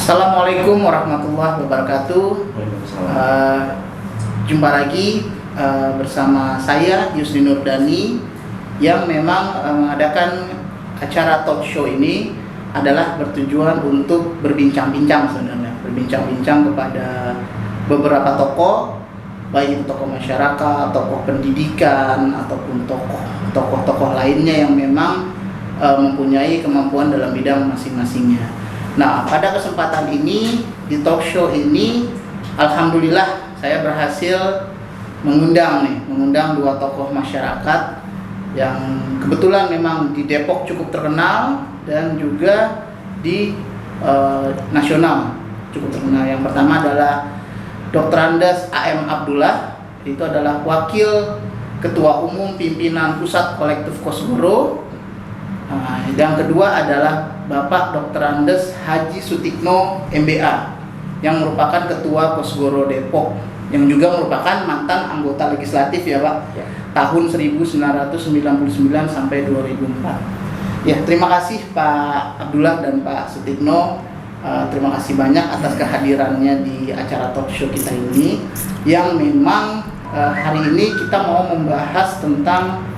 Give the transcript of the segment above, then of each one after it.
Assalamualaikum warahmatullahi wabarakatuh. Uh, Jumpa lagi bersama saya Yusri Nurdani yang memang mengadakan acara talk show ini adalah bertujuan untuk berbincang-bincang sebenarnya, berbincang-bincang kepada beberapa tokoh, baik itu tokoh masyarakat, tokoh pendidikan ataupun tokoh-tokoh lainnya yang memang mempunyai kemampuan dalam bidang masing-masingnya. Nah, pada kesempatan ini di talk show ini, alhamdulillah saya berhasil mengundang dua tokoh masyarakat yang kebetulan memang di Depok cukup terkenal dan juga di nasional cukup terkenal. Yang pertama adalah Dr. Andes A.M. Abdullah, itu adalah Wakil Ketua Umum Pimpinan Pusat Kolektif Kosgoro. Yang kedua adalah Bapak Dr. Andes Haji Sutikno MBA yang merupakan Ketua Kosgoro Depok, yang juga merupakan mantan anggota legislatif ya Pak, ya. Tahun 1999 sampai 2004. Ya, terima kasih Pak Abdullah dan Pak Sutikno. Terima kasih banyak atas kehadirannya di acara talk show kita ini, yang memang hari ini kita mau membahas tentang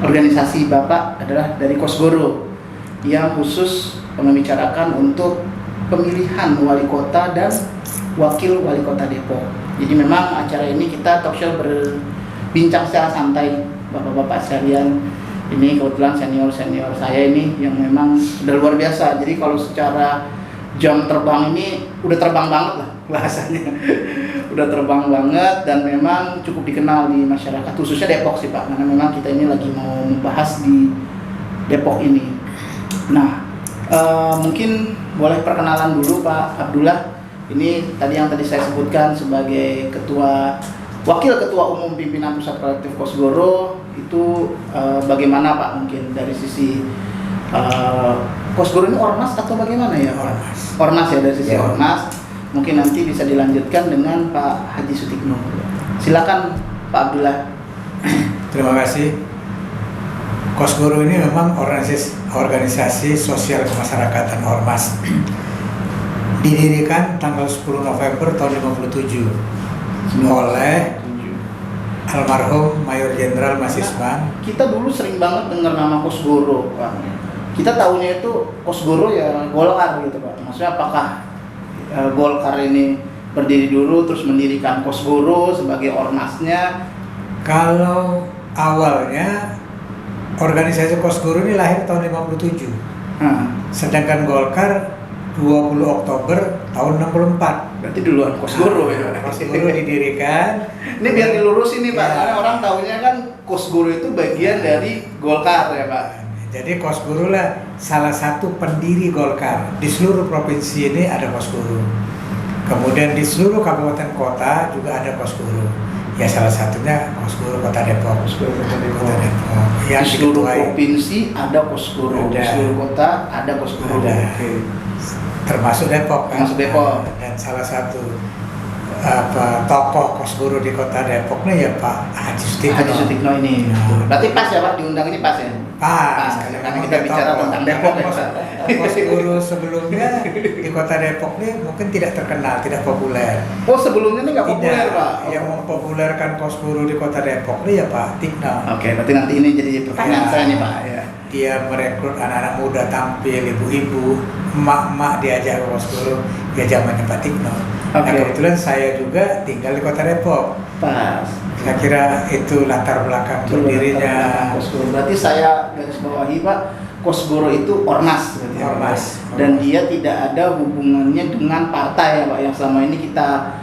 organisasi Bapak adalah dari Kosgoro yang khusus membicarakan untuk pemilihan wali kota dan wakil wali kota Depok. Jadi memang acara ini kita talk show berbincang secara santai, bapak-bapak sekalian. Ini kebetulan senior saya ini yang memang sudah luar biasa. Jadi kalau secara jam terbang ini udah terbang banget lah bahasanya. Udah terbang banget dan memang cukup dikenal di masyarakat, khususnya Depok sih Pak, karena memang kita ini lagi mau membahas di Depok ini. Nah, mungkin boleh perkenalan dulu Pak Abdullah. Ini yang tadi saya sebutkan sebagai Wakil Ketua Umum Pimpinan Pusat Kolektif Kosgoro. Itu bagaimana Pak, mungkin dari sisi Kosgoro ini ormas atau bagaimana ya? Ormas ya, dari sisi ormas. Mungkin nanti bisa dilanjutkan dengan Pak Haji Sutikno. Silakan Pak Abdullah. Terima kasih. Kosgoro ini memang organisasi sosial kemasyarakatan ormas. Didirikan tanggal 10 November tahun 57 oleh almarhum Mayor Jenderal Mas Isman. Kita dulu sering banget dengar nama Kosgoro, Pak. Kita tahunya itu Kosgoro ya Golkar gitu Pak. Maksudnya apakah Golkar ini berdiri dulu terus mendirikan Kosgoro sebagai ormasnya? Kalau awalnya organisasi Kosgoro ini lahir tahun 57. Sedangkan Golkar 20 Oktober tahun 64. Berarti duluan Kosgoro ya. Kosgoro didirikan. Ini biar dilurusin nih Pak, karena orang tahunya kan Kosgoro itu bagian dari Golkar ya Pak. Jadi Kosgoro lah salah satu pendiri Golkar. Di seluruh provinsi ini ada Kosgoro. Kemudian di seluruh kabupaten kota juga ada Kosgoro. Ya salah satunya Kosgoro Kota Depok. Kosgoro Kota Depok. Yang di seluruh provinsi ada Kosgoro. Di seluruh kota ada Kosgoro. Okay. Termasuk Depok kan. Termasuk Depok. Dan salah satu tokoh Kosgoro di Kota Depok nih ya Pak Haji Sutikno. Haji Sutikno ini. Berarti pas ya Pak, diundang ini pas ya? Pas. Karena kita bicara tentang Depok ya Pak. Kosgoro sebelumnya di Kota Depok nih mungkin tidak terkenal, tidak populer. Oh, sebelumnya ini nggak populer Pak? Yang mempopulerkan Kosgoro di Kota Depok nih ya Pak Tikno. Oke, berarti nanti ini jadi pertanyaan saya nih Pak ya. Dia merekrut anak-anak muda tampil, ibu-ibu, emak-emak diajak ke Kosgoro ya zamannya Pak Tikno. Nah kebetulan saya juga tinggal di Kota Depok. Pas. Saya kira itu latar belakang berdirinya Kosgoro. Berarti saya garis bawahi Pak, Kosgoro itu ormas berarti. Ormas. Dan dia tidak ada hubungannya dengan partai ya Pak, yang selama ini kita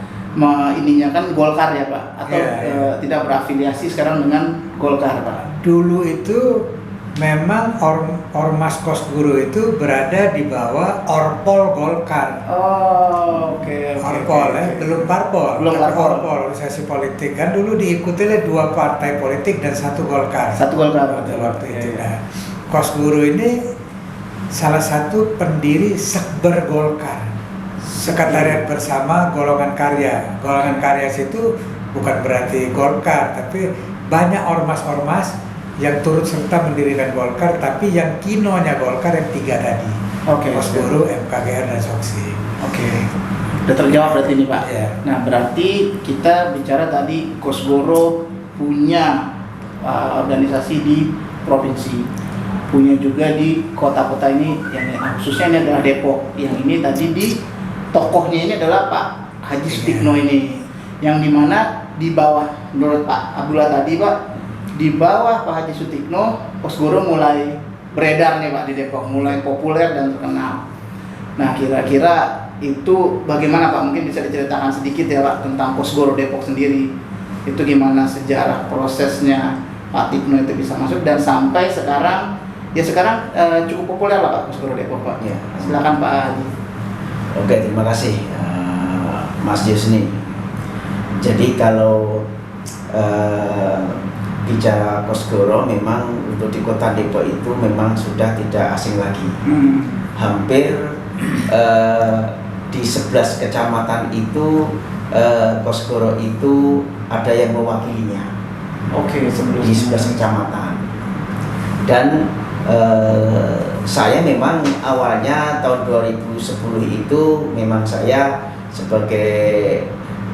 ininya kan Golkar ya Pak, atau tidak berafiliasi sekarang dengan Golkar Pak. Dulu itu memang ormas Kosgoro itu berada di bawah Orpol Golkar. Oh, oke. Orpol ya, belum Parpol. Belum Parpol. Orpol, organisasi politik kan dulu diikuti oleh 2 partai politik dan 1 Golkar. 1 Golkar pada waktu itu. Nah, Kosgoro ini salah satu pendiri Sekber Golkar. Sekretariat Bersama Golongan Karya. Golongan Karya itu bukan berarti Golkar, tapi banyak ormas-ormas yang turut serta mendirikan Golkar, tapi yang kinonya Golkar yang 3 tadi. Oke. Kosgoro, MKGR dan Soksi. Oke. Udah terjawab berarti ini Pak. Ya. Nah berarti kita bicara tadi Kosgoro punya organisasi di provinsi, punya juga di kota-kota ini, yang khususnya ini adalah Depok. Yang ini tadi di tokohnya ini adalah Pak Haji Sutikno ini, yang dimana di bawah, menurut Pak Abdullah tadi Pak, di bawah Pak Haji Sutikno, Kosgoro mulai beredar nih Pak di Depok, mulai populer dan terkenal. Nah kira-kira itu bagaimana Pak? Mungkin bisa diceritakan sedikit ya Pak tentang Kosgoro Depok sendiri. Itu gimana sejarah prosesnya Pak Tikno itu bisa masuk dan sampai sekarang, ya sekarang cukup populer lah Pak Kosgoro Depok Pak. Ya. Silakan Pak Haji. Oke, terima kasih Mas Yusni. Jadi kalau bicara Kosgoro, memang untuk di kota Depok itu memang sudah tidak asing lagi. Hampir di 11 kecamatan itu Kosgoro itu ada yang mewakilinya. Oke, Di 11 kecamatan. Dan saya memang awalnya tahun 2010 itu memang saya sebagai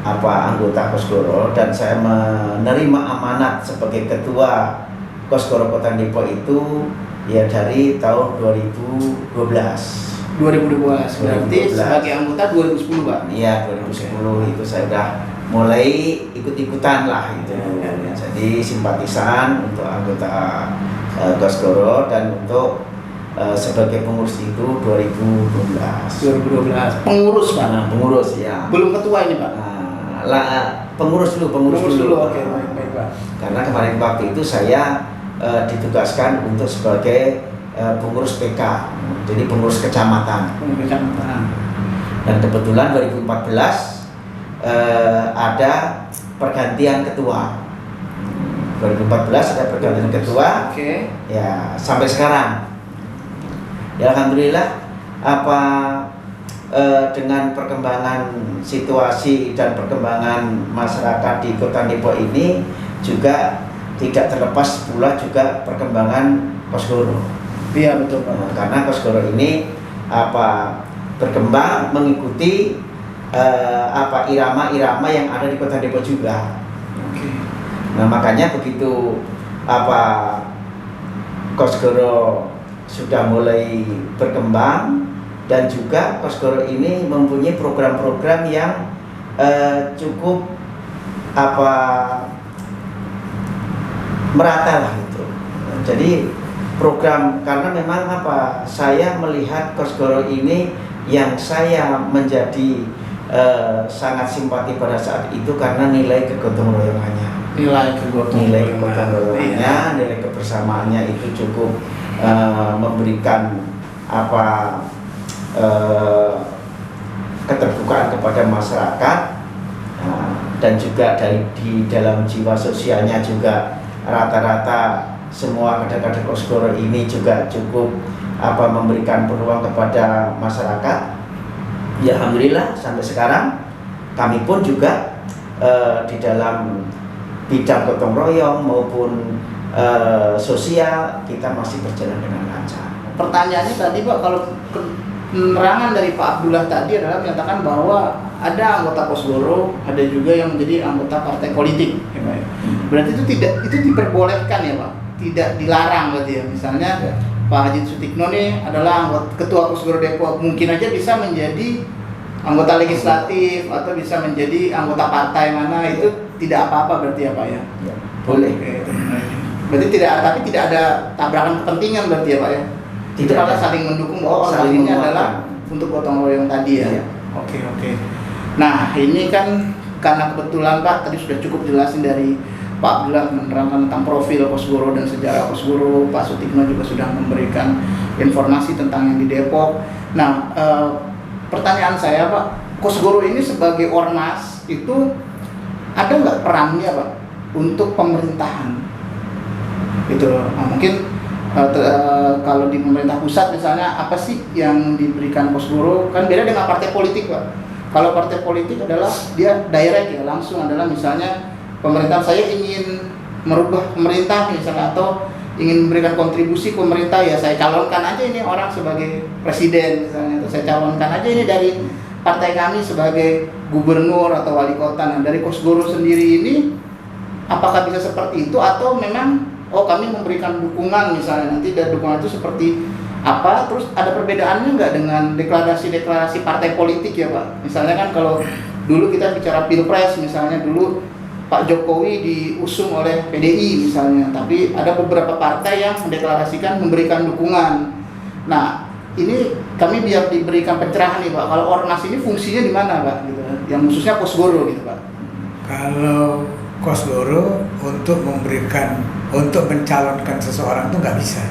anggota Kosgoro, dan saya menerima amanat sebagai ketua Kosgoro Kota Depok itu ya dari tahun 2012. 2012, berarti 2012. sebagai anggota 2010 Pak? Iya, 2010 itu saya udah mulai ikut-ikutan lah gitu. Ya. Jadi simpatisan untuk anggota Kosgoro, dan untuk sebagai pengurus itu 2012. 2012, pengurus Pak? Nah, pengurus ya. Belum ketua ini Pak? Pengurus dulu. Oke, baik Pak. Karena kemarin waktu itu saya ditugaskan untuk sebagai pengurus PK, jadi pengurus kecamatan. Kecamatan. Dan kebetulan 2014 ada pergantian ketua. 2014 ada pergantian ketua. Oke. Ya, sampai sekarang. Ya alhamdulillah dengan perkembangan situasi dan perkembangan masyarakat di Kota Depok ini juga tidak terlepas pula juga perkembangan Kosgoro. Iya betul Pak. Karena Kosgoro ini berkembang mengikuti irama-irama yang ada di Kota Depok juga. Oke. Nah makanya begitu Kosgoro sudah mulai berkembang, dan juga Kosgoro ini mempunyai program-program yang cukup merata lah itu. Jadi program, karena memang saya melihat Kosgoro ini yang saya menjadi sangat simpati pada saat itu karena nilai kegotong royongannya. Nilai kegotong royongannya, nilai kebersamaannya itu cukup memberikan keterbukaan kepada masyarakat, dan juga di dalam jiwa sosialnya juga rata-rata semua kader-kader Kosgoro ini juga cukup memberikan peluang kepada masyarakat. Ya alhamdulillah sampai sekarang kami pun juga di dalam bidang gotong royong maupun sosial kita masih berjalan dengan lancar. Pertanyaannya tadi Pak, kalau penerangan dari Pak Abdullah tadi adalah menyatakan bahwa ada anggota Kosgoro, ada juga yang menjadi anggota partai politik, ya Pak. Berarti itu diperbolehkan ya Pak, tidak dilarang berarti ya. Misalnya Ya. Pak Haji Sutikno nih adalah anggota ketua Kosgoro Depok, mungkin aja bisa menjadi anggota legislatif atau bisa menjadi anggota partai mana, itu tidak apa-apa berarti ya Pak ya. Ya, boleh. Oke. Berarti tidak ada tabrakan kepentingan berarti ya Pak ya. Itu Tidak karena ada. saling mendukung bahwa orang Saling ini menguatkan. adalah untuk gotong royong tadi ya. Iya. Oke. Nah ini kan karena kebetulan Pak tadi sudah cukup jelasin dari Pak Abdullah menerangkan tentang profil Kosgoro dan sejarah Kosgoro. Pak Sutikno juga sudah memberikan informasi tentang yang di Depok. Nah pertanyaan saya Pak, Kosgoro ini sebagai ormas itu ada nggak perannya Pak untuk pemerintahan? Gitu. Nah, mungkin kalau di pemerintah pusat misalnya apa sih yang diberikan Kosgoro, kan beda dengan partai politik Pak. Kalau partai politik adalah dia direct ya, langsung adalah misalnya pemerintah saya ingin merubah pemerintah misalnya, atau ingin memberikan kontribusi ke pemerintah, ya saya calonkan aja ini orang sebagai presiden misalnya, atau saya calonkan aja ini dari partai kami sebagai gubernur atau wali kota. Nah, dari Kosgoro sendiri ini apakah bisa seperti itu atau memang kami memberikan dukungan misalnya nanti, dan dukungan itu seperti apa, terus ada perbedaannya nggak dengan deklarasi-deklarasi partai politik ya Pak? Misalnya kan kalau dulu kita bicara pilpres misalnya, dulu Pak Jokowi diusung oleh PDI misalnya, tapi ada beberapa partai yang mendeklarasikan memberikan dukungan. Nah ini kami biar diberikan pencerahan nih Pak, kalau ormas ini fungsinya di mana Pak? Gitu, yang khususnya Kosgoro gitu Pak. Kalau Kosgoro untuk mencalonkan seseorang itu nggak bisa.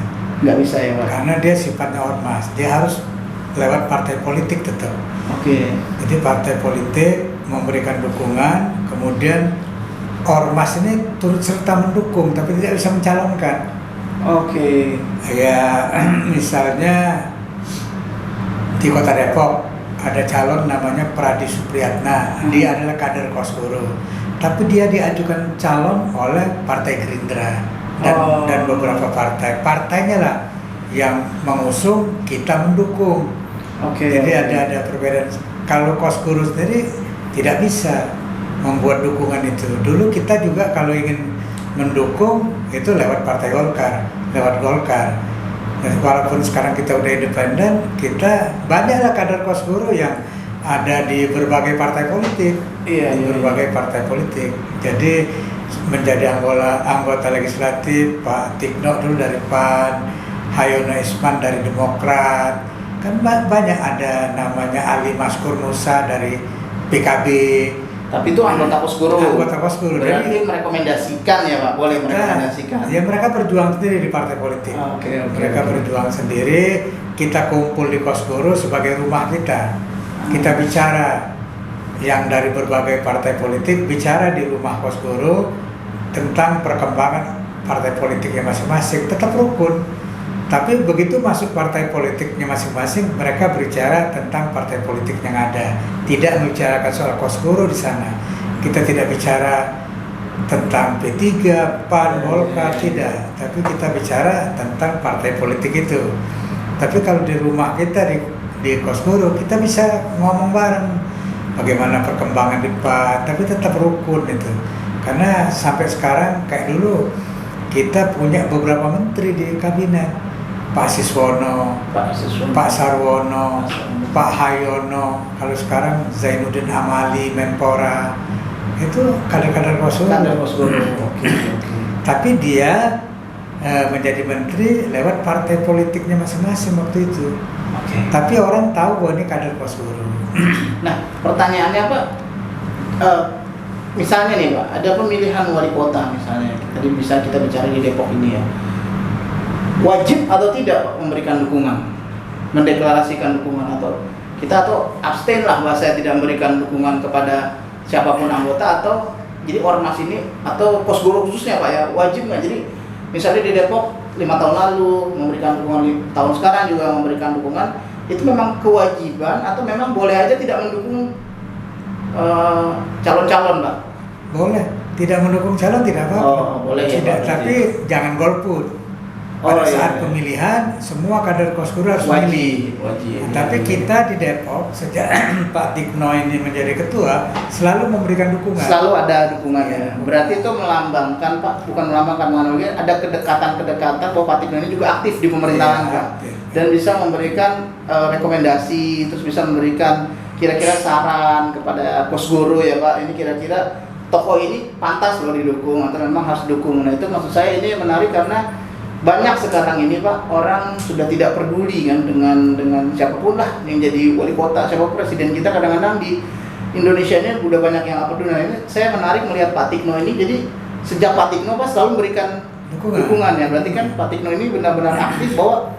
Nggak bisa ya Pak? Karena dia sifatnya ormas, dia harus lewat partai politik tetap. Oke. Jadi partai politik memberikan dukungan, kemudian ormas ini turut serta mendukung, tapi tidak bisa mencalonkan. Oke. Ya misalnya di Kota Depok ada calon namanya Pradi Supriyatna, dia adalah kader Kosgoro, tapi dia diajukan calon oleh Partai Gerindra dan beberapa partainya lah yang mengusung, kita mendukung. Jadi ada perbedaan. Kalau Kosgoro sendiri tidak bisa membuat dukungan itu. Dulu kita juga kalau ingin mendukung itu lewat Partai Golkar, lewat Golkar. Dan walaupun sekarang kita udah independen, kita banyaklah kader Kosgoro yang ada di berbagai partai politik, berbagai partai politik. Jadi menjadi anggota legislatif Pak Tikno dulu dari PAN, Hayono Isman dari Demokrat, kan banyak, ada namanya Ali Maskur Nusa dari PKB. Tapi itu anggota Kosgoro. Anggota Kosgoro. Berarti merekomendasikan ya Pak, boleh merekomendasikan. Ya mereka berjuang sendiri di partai politik. Mereka berjuang sendiri. Kita kumpul di Kosgoro sebagai rumah kita. Kita bicara yang dari berbagai partai politik, bicara di rumah Kosgoro tentang perkembangan partai politiknya masing-masing. Tetap rukun. Tapi begitu masuk partai politiknya masing-masing, mereka berbicara tentang partai politik yang ada, tidak membicarakan soal Kosgoro di sana. Kita tidak bicara tentang P3, PAN, Golkar, tidak. Tapi kita bicara tentang partai politik itu. Tapi kalau di rumah kita di Kosgoro, kita bisa ngomong bareng bagaimana perkembangan di PAN, tapi tetap rukun itu. Karena sampai sekarang kayak dulu kita punya beberapa menteri di kabinet. Pak Siswono, Pak Sarwono, Pak Hayono, kalau sekarang Zainuddin Amali, Menpora, itu kader-kader Kosgoro. Tapi dia menjadi menteri lewat partai politiknya masing-masing waktu itu. Tapi orang tahu bahwa ini kader Kosgoro. Nah, pertanyaannya Pak, misalnya nih Pak, ada pemilihan wali kota misalnya, tadi bisa kita bicara di Depok ini ya. Wajib atau tidak Pak memberikan dukungan, mendeklarasikan dukungan, atau abstain lah bahasa, tidak memberikan dukungan kepada siapapun anggota, atau jadi ormas ini atau Kosgoro khususnya Pak ya, wajib nggak? Jadi misalnya di Depok 5 tahun lalu memberikan dukungan, tahun sekarang juga memberikan dukungan, itu memang kewajiban atau memang boleh aja tidak mendukung calon-calon Pak? Boleh, tidak mendukung calon tidak apa-apa. Boleh ya, tidak, tapi jangan golput. Pada saat pemilihan, semua kader Kosgoro harus wajib. Tapi kita di Depok sejak Pak Tikno ini menjadi ketua selalu memberikan dukungan. Selalu ada dukungannya. Berarti itu melambangkan Pak, bukan melambangkan, ada kedekatan bahwa Pak Tikno ini juga aktif di pemerintahan Pak, dan bisa memberikan rekomendasi, terus bisa memberikan kira-kira saran kepada Kosgoro ya Pak. Ini kira-kira tokoh ini pantas loh didukung atau memang harus didukung. Nah itu maksud saya ini menarik karena banyak sekarang ini Pak, orang sudah tidak peduli kan dengan siapapun lah yang jadi wali kota, siapapun presiden kita. Kadang-kadang di Indonesia ini udah banyak yang peduli. Nah ini saya menarik melihat Pak Tikno ini, jadi sejak Pak Tikno Pak selalu memberikan dukungan ya. Berarti kan Pak Tikno ini benar-benar aktif bahwa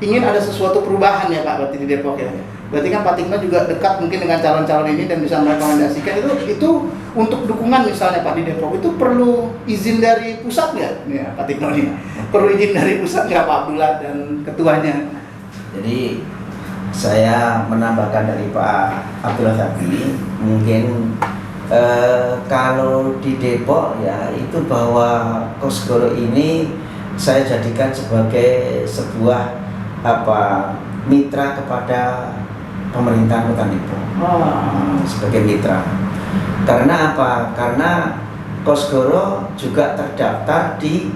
ingin ada sesuatu perubahan ya Pak, berarti di Depok ya. Berarti kan Pak Tikno juga dekat mungkin dengan calon-calon ini dan bisa merekomendasikan. Itu untuk dukungan misalnya Pak di Depok itu perlu izin dari pusat nggak? Ya Pak Tikno ini perlu izin dari pusat nggak Pak Abdullah dan ketuanya? Jadi saya menambahkan dari Pak Abdullah tadi, mungkin kalau di Depok ya itu bahwa Kosgoro ini saya jadikan sebagai sebuah mitra kepada pemerintahan Kota Depok sebagai mitra. Karena apa? Karena Kosgoro juga terdaftar di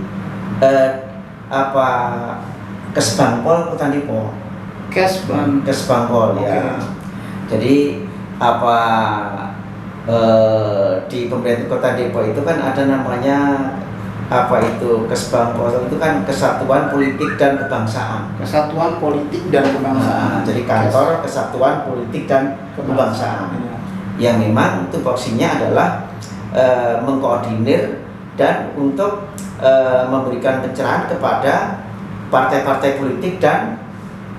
Kesbangpol Kota Depok. Kesbangpol ya. Jadi di pemerintah Kota Depok itu kan ada namanya Kesbangpol itu kan Kesatuan Politik dan Kebangsaan. Kesatuan Politik dan Kebangsaan. Jadi kantor Kesatuan Politik dan Kebangsaan. Yang memang tupoksinya adalah mengkoordinir dan untuk memberikan pencerahan kepada partai-partai politik dan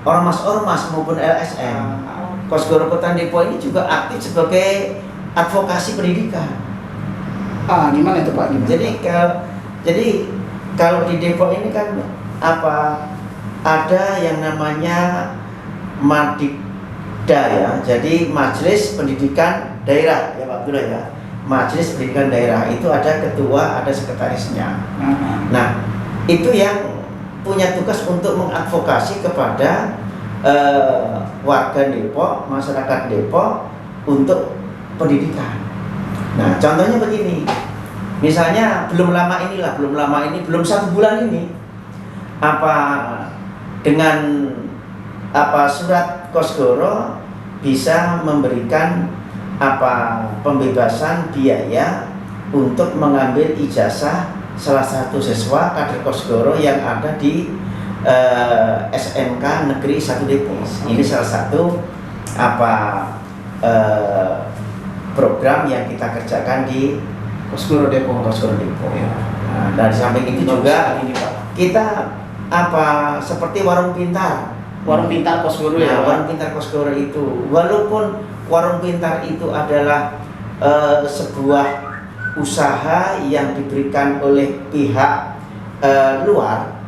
ormas-ormas maupun LSM. Kosgoro Kota Depok ini juga aktif sebagai advokasi pendidikan. Gimana itu Pak? Gimana? Jadi kalau di Depok ini kan ada yang namanya Madikda ya. Jadi Majelis Pendidikan Daerah ya Pak Abdullah ya. Majelis Pendidikan Daerah itu ada ketua, ada sekretarisnya. Nah, itu yang punya tugas untuk mengadvokasi kepada warga Depok, masyarakat Depok untuk pendidikan. Nah, contohnya begini. Misalnya belum lama ini, belum 1 bulan ini, dengan surat Kosgoro bisa memberikan pembebasan biaya untuk mengambil ijazah salah satu siswa kader Kosgoro yang ada di SMK Negeri 1 Depok. Ini salah satu program yang kita kerjakan di Kosgoro Depok. Ya. Nah, dari samping itu juga kita seperti warung pintar. Warung pintar Kosgoro ya. Warung pintar Kosgoro itu, walaupun warung pintar itu adalah sebuah usaha yang diberikan oleh pihak luar,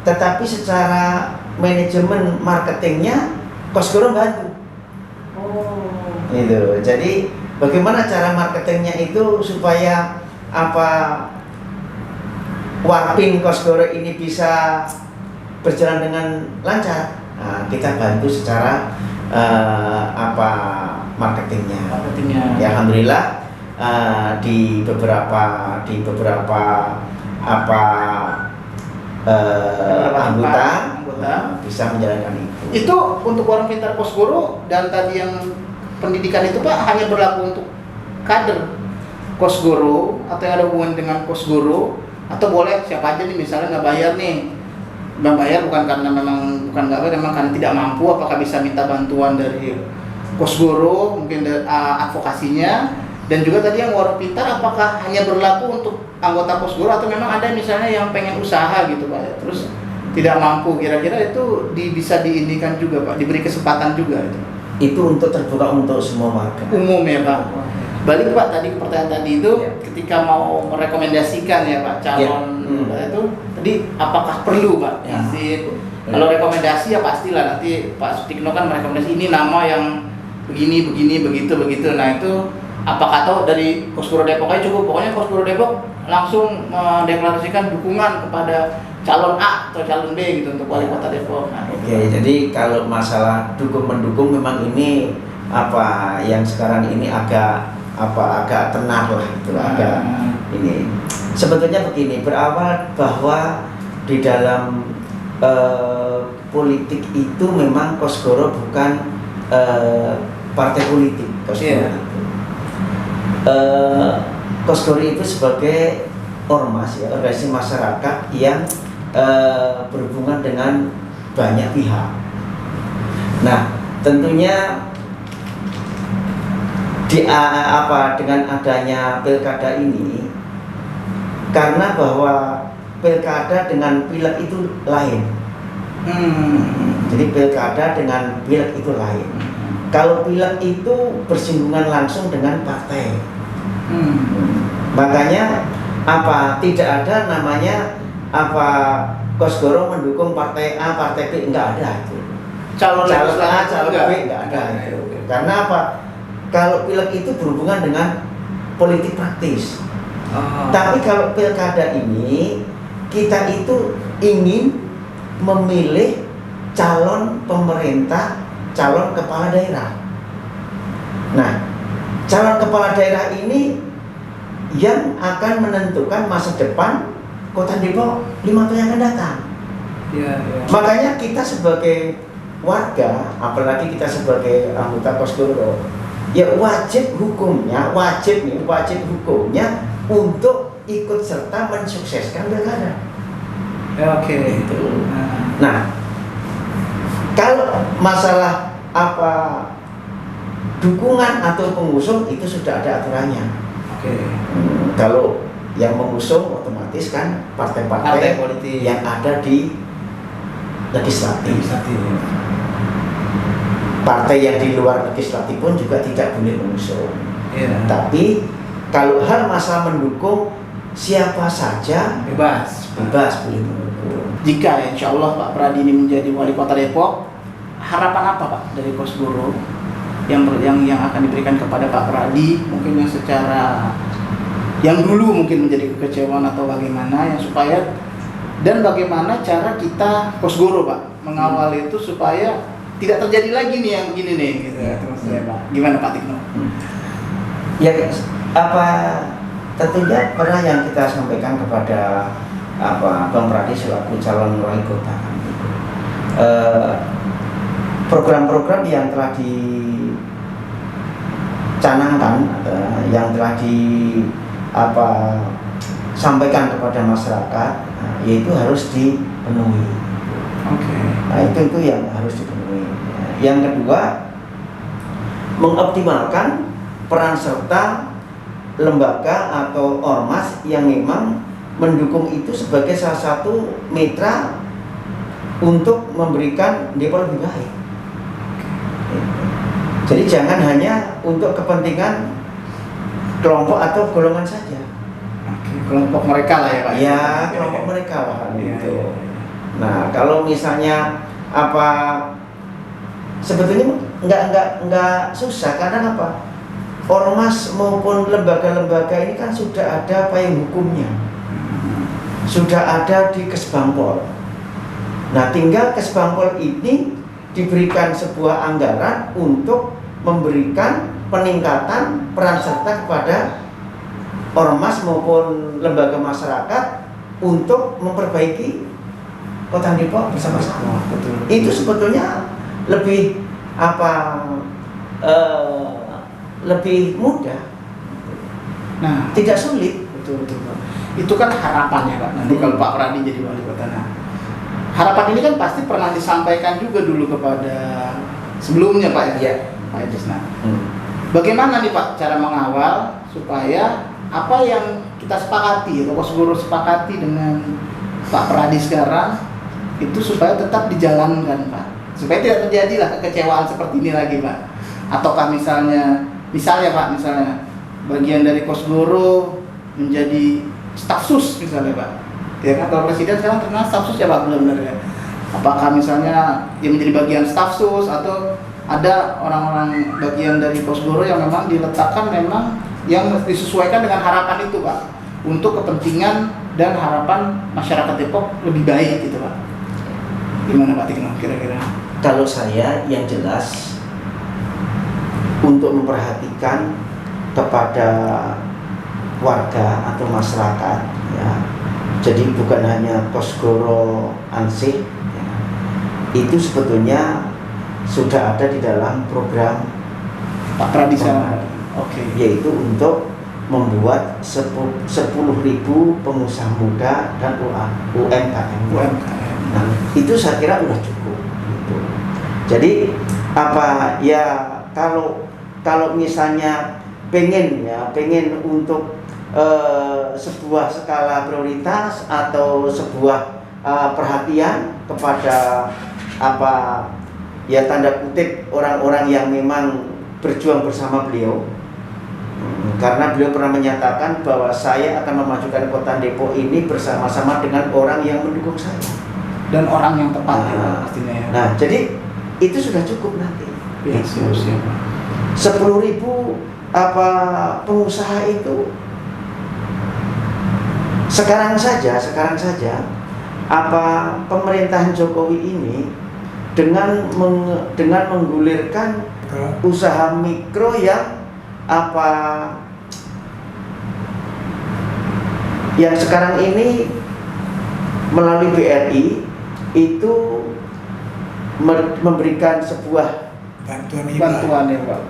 tetapi secara manajemen marketingnya Kosgoro bantu. Itu. Jadi bagaimana cara marketingnya itu supaya Warpin Kosgoro ini bisa berjalan dengan lancar? Nah, kita bantu secara marketingnya. Ya, alhamdulillah di beberapa anggota bisa menjalankan itu. Itu untuk warung pintar Kosgoro dan tadi yang pendidikan itu Pak hanya berlaku untuk kader Kosgoro atau yang ada hubungan dengan Kosgoro, atau boleh siapa aja nih misalnya nggak bayar bukan karena memang karena tidak mampu, apakah bisa minta bantuan dari Kosgoro mungkin dari advokasinya, dan juga tadi yang warung pintar apakah hanya berlaku untuk anggota Kosgoro atau memang ada misalnya yang pengen usaha gitu Pak terus tidak mampu, kira-kira itu bisa diindikan juga Pak, diberi kesempatan juga itu untuk terbuka untuk semua warga umum ya Pak. Balik Pak tadi pertanyaan tadi itu ketika mau merekomendasikan ya Pak calon itu tadi apakah perlu Pak izin? Kalau rekomendasi ya pastilah nanti Pak Sutikno kan merekomendasi ini nama yang begini begitu. Nah itu apakah tahu dari Kosgoro Depok aja cukup, pokoknya Kosgoro Depok langsung mendeklarasikan dukungan kepada calon A atau calon B gitu untuk wali kota Depok. Nah, jadi kalau masalah mendukung memang ini yang sekarang ini agak tenar lah itu agak ini. Sebetulnya begini, berawal bahwa di dalam politik itu memang Kosgoro bukan partai politik. Kosgoro itu sebagai ormas ya, organisasi masyarakat yang berhubungan dengan banyak pihak. Nah, tentunya dengan adanya pilkada ini, karena bahwa pilkada dengan pileg itu lain. Jadi pilkada dengan pileg itu lain. Kalau pileg itu bersinggungan langsung dengan partai. Makanya tidak ada namanya Kosgoro mendukung partai A, partai B, enggak ada itu. Calon A, calon B enggak ada itu. Karena kalau pileg itu berhubungan dengan politik praktis. Tapi kalau pilkada ini kita itu ingin memilih calon pemerintah calon kepala daerah. Nah, calon kepala daerah ini yang akan menentukan masa depan Kota Depok 5 tahun yang akan datang. Ya. Makanya kita sebagai warga, apalagi kita sebagai anggota Kosgoro, ya wajib hukumnya untuk ikut serta mensukseskan pilkada. Oke. Itu. Nah, kalau masalah dukungan atau pengusung itu sudah ada aturannya. Oke. Kalau yang mengusung otomatis kan partai-partai politik yang ada di legislatif. Partai yang di luar legislatif pun juga tidak boleh mengusung. Ya. Tapi kalau hal masalah mendukung, siapa saja bebas. boleh mendukung. Jika insya Allah Pak Pradi ini menjadi wali kota Depok, harapan apa Pak dari Kosgoro yang akan diberikan kepada Pak Pradi, mungkin yang secara yang dulu mungkin menjadi kekecewaan atau bagaimana, yang supaya, dan bagaimana cara kita Kosgoro Pak mengawal itu supaya tidak terjadi lagi nih yang gini nih gitu ya, terus ya Pak. Gimana Pak Tikno? Ya, tentunya pernah yang kita sampaikan kepada Bang Pradi selaku calon wali kota. Program-program yang telah dicanangkan, yang telah sampaikan kepada masyarakat, yaitu harus dipenuhi. Oke. Nah, itu yang harus dipenuhi. Yang kedua, mengoptimalkan peran serta lembaga atau ormas yang memang mendukung itu sebagai salah satu mitra untuk memberikan Depok lebih baik. Jadi jangan hanya untuk kepentingan kelompok atau golongan saja. Oke, kelompok mereka lah ya Pak. Ya, kelompok mereka lah Ya, gitu. ya. Nah, kalau misalnya sebetulnya nggak susah, karena apa? Ormas maupun lembaga-lembaga ini kan sudah ada payung hukumnya, sudah ada di Kesbangpol. Nah, tinggal Kesbangpol ini diberikan sebuah anggaran untuk memberikan peningkatan peran serta kepada ormas maupun lembaga masyarakat untuk memperbaiki Kota Depok bersama-sama. Betul. Itu sebetulnya lebih lebih mudah, Nah, tidak sulit. betul Pak. Itu kan harapannya Pak. Nanti kalau Pak Pradi jadi wali kota, nah harapan ini kan pasti pernah disampaikan juga dulu kepada sebelumnya Pak ya. Iya. Pak Idris. Nah, bagaimana nih Pak cara mengawal supaya apa yang kita sepakati atau Kosgoro sepakati dengan Pak Pradi sekarang itu supaya tetap dijalankan Pak, supaya tidak terjadi lah kekecewaan seperti ini lagi Pak. Ataukah misalnya Pak bagian dari Kosgoro menjadi staf sus misalnya Pak, ya kan, kalau presiden sekarang terkenal staf sus ya Pak, benar-benar ya. Apakah misalnya yang menjadi bagian staf sus atau ada orang-orang bagian dari Kosgoro yang memang diletakkan memang yang disesuaikan dengan harapan itu Pak, untuk kepentingan dan harapan masyarakat Depok lebih baik gitu Pak. Gimana Pak Tikno kira-kira? Kalau saya yang jelas untuk memperhatikan kepada warga atau masyarakat, ya. Jadi bukan hanya Kosgoro ansih, ya. Itu sebetulnya sudah ada di dalam program Pak Pradi sekarang. Oke. Yaitu untuk membuat 10.000 pengusaha muda dan UMKM. Nah, itu saya kira udah cukup gitu. Jadi kalau misalnya pengen untuk sebuah skala prioritas atau sebuah perhatian kepada tanda kutip orang-orang yang memang berjuang bersama beliau, karena beliau pernah menyatakan bahwa saya akan memajukan Kota Depok ini bersama-sama dengan orang yang mendukung saya dan orang yang tepat ya pastinya ya. Nah, jadi itu sudah cukup nanti. Ya, siap. 10.000 pengusaha itu sekarang saja pemerintahan Jokowi ini dengan menggulirkan usaha mikro yang sekarang ini melalui BRI itu memberikan sebuah bantuan ya Pak,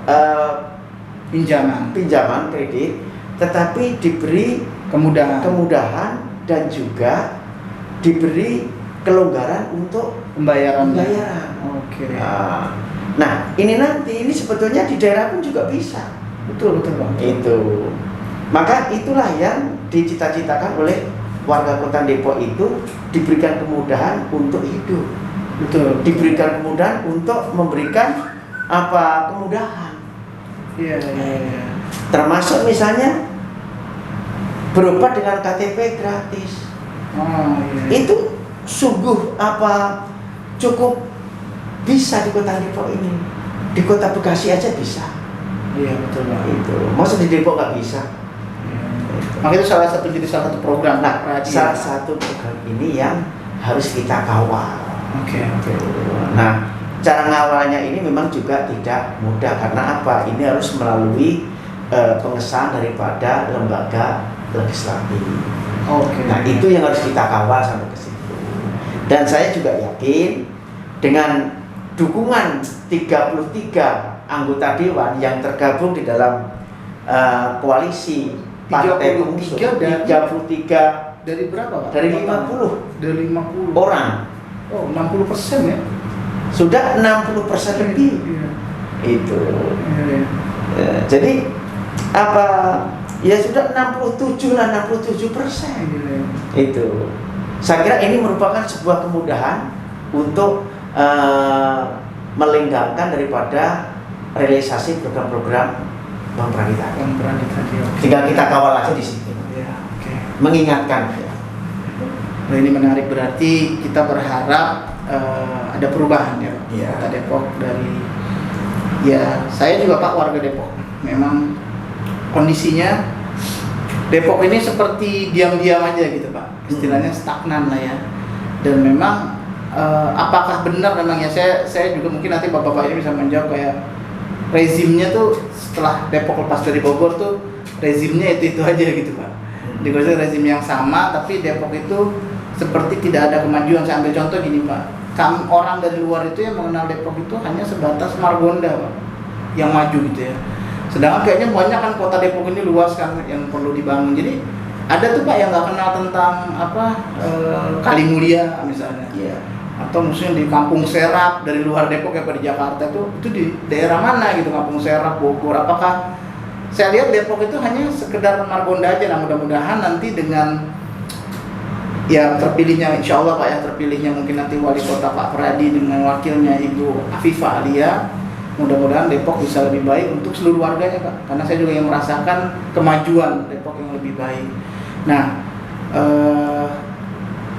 pinjaman kredit, tetapi diberi kemudahan dan juga diberi kelonggaran untuk pembayaran. Oke. Nah, ini sebetulnya di daerah pun juga bisa. Betul Pak. Itu. Maka itulah yang dicita-citakan oleh warga Kota Depok itu, diberikan kemudahan untuk hidup. Betul. Diberikan kemudahan untuk memberikan kemudahan. Iya. Termasuk misalnya berobat dengan KTP gratis. Iya. Itu sungguh cukup bisa di Kota Depok ini. Di Kota Bekasi aja bisa. Iya betul Pak. Itu. Masa di Depok nggak bisa? Maka itu salah satu program. Salah satu program ini yang harus kita kawal. Oke. Nah, cara ngawalnya ini memang juga tidak mudah karena apa? Ini harus melalui pengesahan daripada lembaga legislatif. Oke. Nah, itu yang harus kita kawal sampai ke situ. Dan saya juga yakin dengan dukungan 33 anggota dewan yang tergabung di dalam koalisi partai pengusung, 33 dari berapa Pak? dari 50 Dari 50 orang. Oh, 60% ya? Sudah 60% lebih. Iya. Itu. Iya. Jadi ya sudah 67%. Iya. Itu. Saya kira ini merupakan sebuah kemudahan untuk melenggangkan daripada realisasi program-program Bang Pradi tadi. Tinggal kita kawal aja di sini. Ya, oke. Mengingatkan. Nah, ini menarik, berarti kita berharap ada perubahan ya Pak. Iya. Kota Depok saya juga Pak warga Depok. Memang kondisinya Depok ini seperti diam-diam aja gitu Pak. Istilahnya stagnan lah ya. Dan memang apakah benar memang ya, saya juga mungkin nanti Bapak-bapak ini bisa menjawab, kayak rezimnya tuh setelah Depok lepas dari Bogor tuh rezimnya itu aja gitu Pak. Di rezim yang sama, tapi Depok itu seperti tidak ada kemajuan. Saya ambil contoh gini Pak, orang dari luar itu yang mengenal Depok itu hanya sebatas Margonda Pak, yang maju gitu ya. Sedangkan kayaknya banyak kan kota Depok ini luas kan yang perlu dibangun. Jadi ada tuh Pak yang nggak kenal tentang Kali Mulia misalnya. Iya. Atau maksudnya di Kampung Serap dari luar Depok kayak di Jakarta itu di daerah mana gitu, Kampung Serap, Bogor. Apakah saya lihat Depok itu hanya sekedar Margonda aja. Nah, mudah-mudahan nanti dengan ya terpilihnya, insya Allah Pak ya, terpilihnya mungkin nanti wali kota Pak Pradi dengan wakilnya Ibu Afifah Alia, mudah-mudahan Depok bisa lebih baik untuk seluruh warganya Pak, karena saya juga yang merasakan kemajuan Depok yang lebih baik. Nah,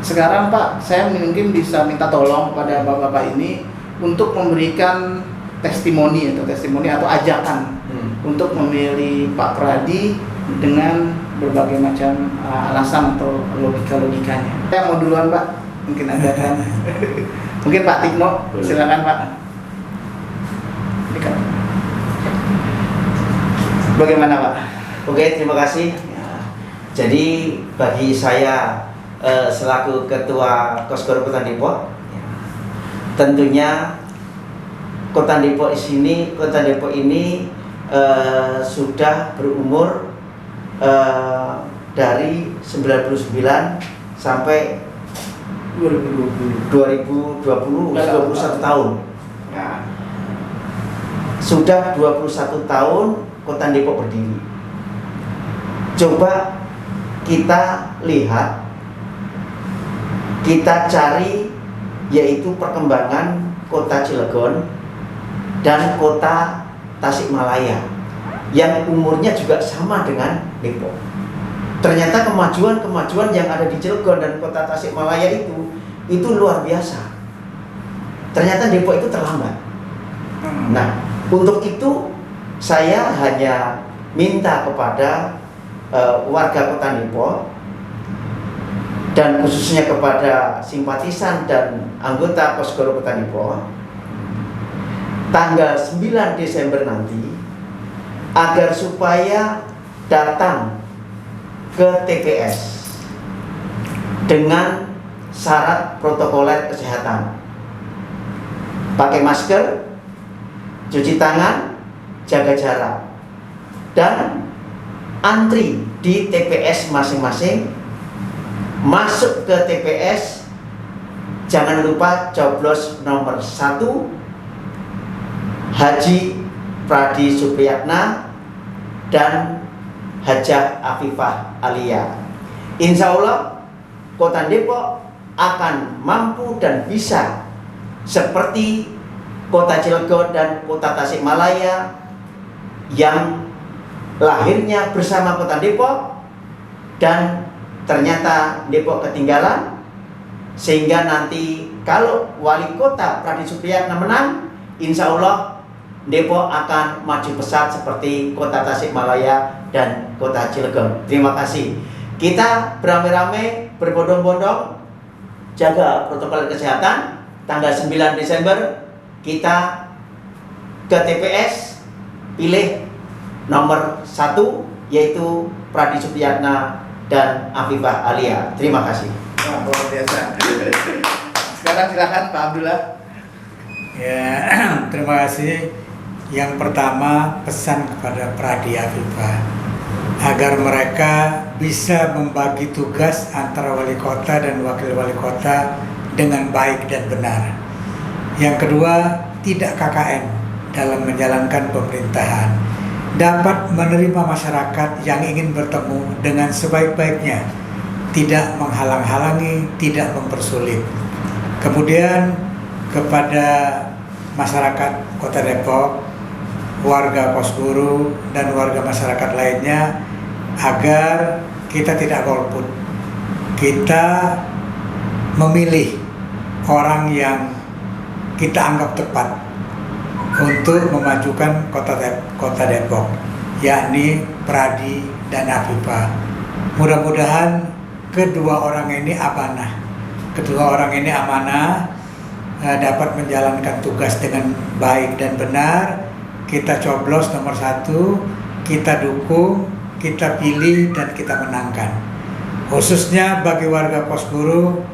sekarang Pak, saya mungkin bisa minta tolong kepada Bapak-bapak ini untuk memberikan testimoni atau ajakan untuk memilih Pak Pradi dengan berbagai macam alasan atau logika-logikanya. Saya mau duluan Pak, mungkin ada kan? Mungkin Pak Tikno, silakan Pak. Bagaimana Pak? Oke, terima kasih. Jadi bagi saya selaku Ketua Kosgoro Kota Depok, tentunya Kota Depok ini sudah berumur dari 99 sampai 2021 tahun. Nah, sudah 21 tahun Kota Depok berdiri. Coba kita lihat, kita cari, yaitu perkembangan Kota Cilegon dan Kota Tasikmalaya yang umurnya juga sama dengan Depok. Ternyata kemajuan yang ada di Cilegon dan Kota Tasikmalaya itu luar biasa. Ternyata Depok itu terlambat. Nah, untuk itu saya hanya minta kepada warga Kota Depok dan khususnya kepada simpatisan dan anggota Kosgoro Kota Depok, tanggal 9 Desember nanti, agar supaya datang ke TPS dengan syarat protokoler kesehatan, pakai masker, cuci tangan, jaga jarak, dan antri di TPS masing-masing. Masuk ke TPS, jangan lupa coblos nomor 1 Haji Pradi Supriyatna dan Hajah Afifah Alia. Insya Allah Kota Depok akan mampu dan bisa seperti Kota Cilegon dan Kota Tasikmalaya yang lahirnya bersama Kota Depok dan ternyata Depok ketinggalan, sehingga nanti kalau wali kota Pradi Supriyatna menang, insya Allah Depok akan maju pesat seperti Kota Tasikmalaya dan Kota Cilegon. Terima kasih. Kita beramai-ramai berbondong-bondong jaga protokol kesehatan. Tanggal 9 Desember kita ke TPS, pilih nomor 1 yaitu Pradi Supriyatna dan Afifah Alia. Terima kasih. Wah, luar biasa. Sekarang silakan Pak Abdullah. Ya, terima kasih. Yang pertama, pesan kepada Pradi Afifah agar mereka bisa membagi tugas antara wali kota dan wakil wali kota dengan baik dan benar. Yang kedua, tidak KKN dalam menjalankan pemerintahan, dapat menerima masyarakat yang ingin bertemu dengan sebaik-baiknya, tidak menghalang-halangi, tidak mempersulit. Kemudian kepada masyarakat Kota Depok, warga Kosgoro dan warga masyarakat lainnya, agar kita tidak golput. Kita memilih orang yang kita anggap tepat untuk memajukan Kota Depok, yakni Pradi dan Afifah. Mudah-mudahan kedua orang ini amanah, dapat menjalankan tugas dengan baik dan benar. Kita coblos nomor 1, kita dukung, kita pilih, dan kita menangkan. Khususnya bagi warga Kosgoro,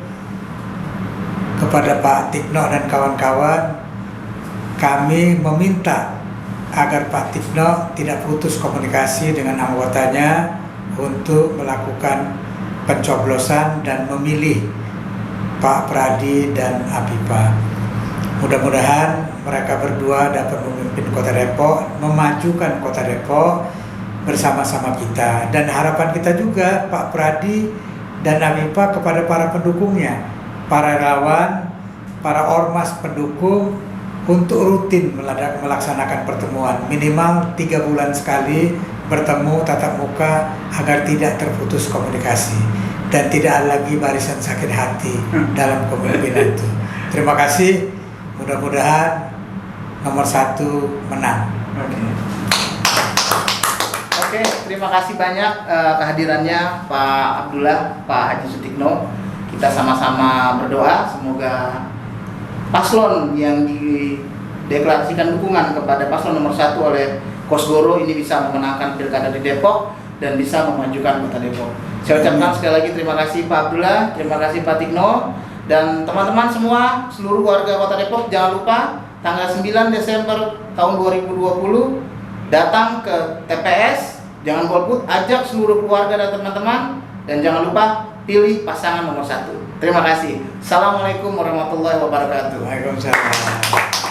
kepada Pak Tikno dan kawan-kawan, kami meminta agar Pak Tikno tidak putus komunikasi dengan anggotanya untuk melakukan pencoblosan dan memilih Pak Pradi dan Afifah. Mudah-mudahan mereka berdua dapat memimpin Kota Depok, memajukan Kota Depok bersama-sama kita. Dan harapan kita juga Pak Pradi dan Afifah kepada para pendukungnya, para relawan, para ormas pendukung, untuk rutin melaksanakan pertemuan minimal 3 bulan sekali, bertemu tatap muka agar tidak terputus komunikasi dan tidak lagi barisan sakit hati dalam kepemimpinan itu. Terima kasih, mudah-mudahan nomor 1 menang. Oke, terima kasih banyak kehadirannya Pak Abdullah, Pak Haji Sutikno. Kita sama-sama berdoa semoga paslon yang dideklarasikan dukungan kepada paslon nomor 1 oleh Kosgoro ini bisa memenangkan pilkada di Depok dan bisa memajukan Kota Depok. Saya ucapkan sekali lagi terima kasih Pak Abdullah, terima kasih Pak Tikno, dan teman-teman semua, seluruh warga Kota Depok, jangan lupa tanggal 9 Desember tahun 2020 datang ke TPS, jangan golput, ajak seluruh keluarga dan teman-teman, dan jangan lupa pilih pasangan nomor 1. Terima kasih. Assalamualaikum warahmatullahi wabarakatuh. Waalaikumsalam.